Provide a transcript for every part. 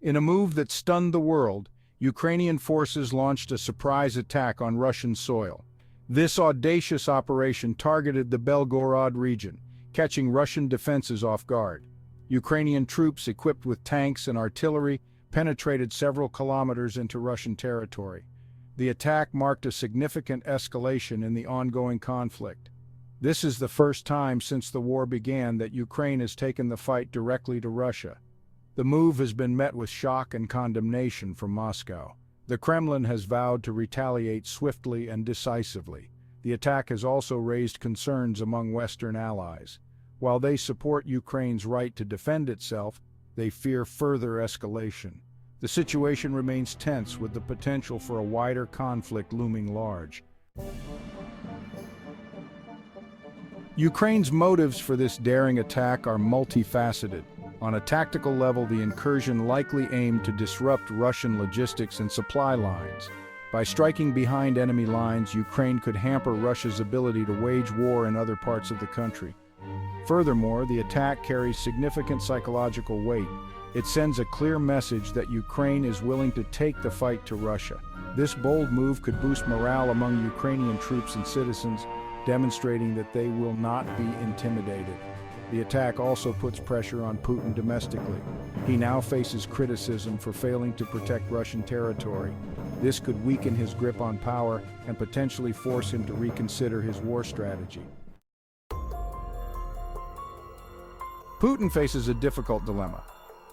In a move that stunned the world, Ukrainian forces launched a surprise attack on Russian soil. This audacious operation targeted the Belgorod region, catching Russian defenses off guard. Ukrainian troops equipped with tanks and artillery penetrated several kilometers into Russian territory. The attack marked a significant escalation in the ongoing conflict. This is the first time since the war began that Ukraine has taken the fight directly to Russia. The move has been met with shock and condemnation from Moscow. The Kremlin has vowed to retaliate swiftly and decisively. The attack has also raised concerns among Western allies. While they support Ukraine's right to defend itself, they fear further escalation. The situation remains tense, with the potential for a wider conflict looming large. Ukraine's motives for this daring attack are multifaceted. On a tactical level, the incursion likely aimed to disrupt Russian logistics and supply lines. By striking behind enemy lines, Ukraine could hamper Russia's ability to wage war in other parts of the country. Furthermore, the attack carries significant psychological weight. It sends a clear message that Ukraine is willing to take the fight to Russia. This bold move could boost morale among Ukrainian troops and citizens, demonstrating that they will not be intimidated. The attack also puts pressure on Putin domestically. He now faces criticism for failing to protect Russian territory. This could weaken his grip on power and potentially force him to reconsider his war strategy. Putin faces a difficult dilemma.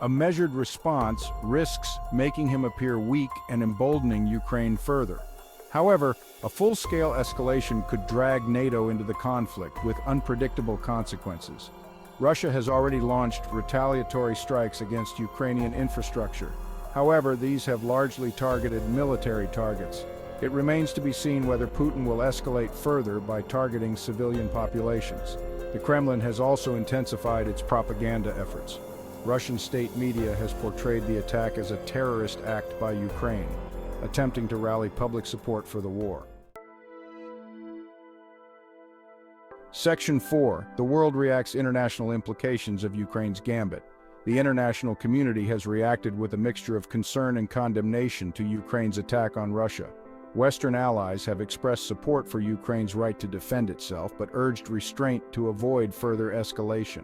A measured response risks making him appear weak and emboldening Ukraine further. However, a full-scale escalation could drag NATO into the conflict with unpredictable consequences. Russia has already launched retaliatory strikes against Ukrainian infrastructure. However, these have largely targeted military targets. It remains to be seen whether Putin will escalate further by targeting civilian populations. The Kremlin has also intensified its propaganda efforts. Russian state media has portrayed the attack as a terrorist act by Ukraine, attempting to rally public support for the war. Section 4. The world reacts international implications of Ukraine's gambit. The international community has reacted with a mixture of concern and condemnation to Ukraine's attack on Russia. Western allies have expressed support for Ukraine's right to defend itself, but urged restraint to avoid further escalation.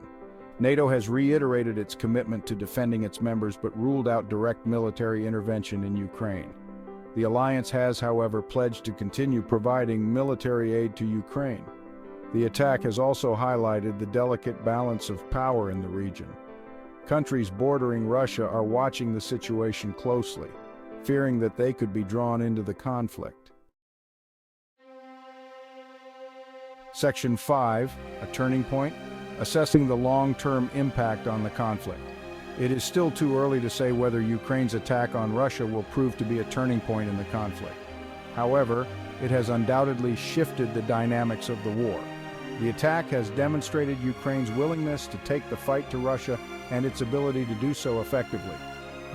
NATO has reiterated its commitment to defending its members, but ruled out direct military intervention in Ukraine. The alliance has, however, pledged to continue providing military aid to Ukraine. The attack has also highlighted the delicate balance of power in the region. Countries bordering Russia are watching the situation closely, fearing that they could be drawn into the conflict. Section 5, a turning point, assessing the long-term impact on the conflict. It is still too early to say whether Ukraine's attack on Russia will prove to be a turning point in the conflict. However, it has undoubtedly shifted the dynamics of the war. The attack has demonstrated Ukraine's willingness to take the fight to Russia and its ability to do so effectively.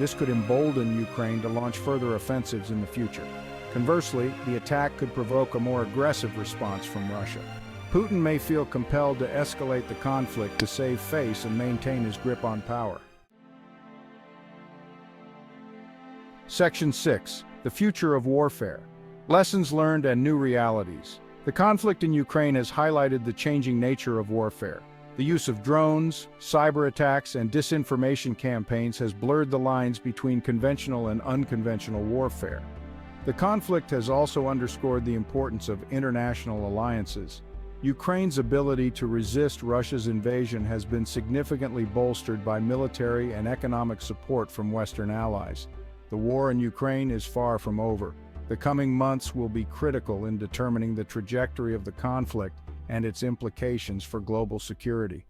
This could embolden Ukraine to launch further offensives in the future. Conversely, the attack could provoke a more aggressive response from Russia. Putin may feel compelled to escalate the conflict to save face and maintain his grip on power. Section 6. The future of warfare. Lessons learned and new realities. The conflict in Ukraine has highlighted the changing nature of warfare. The use of drones, cyber attacks, and disinformation campaigns has blurred the lines between conventional and unconventional warfare. The conflict has also underscored the importance of international alliances. Ukraine's ability to resist Russia's invasion has been significantly bolstered by military and economic support from Western allies. The war in Ukraine is far from over. The coming months will be critical in determining the trajectory of the conflict and its implications for global security.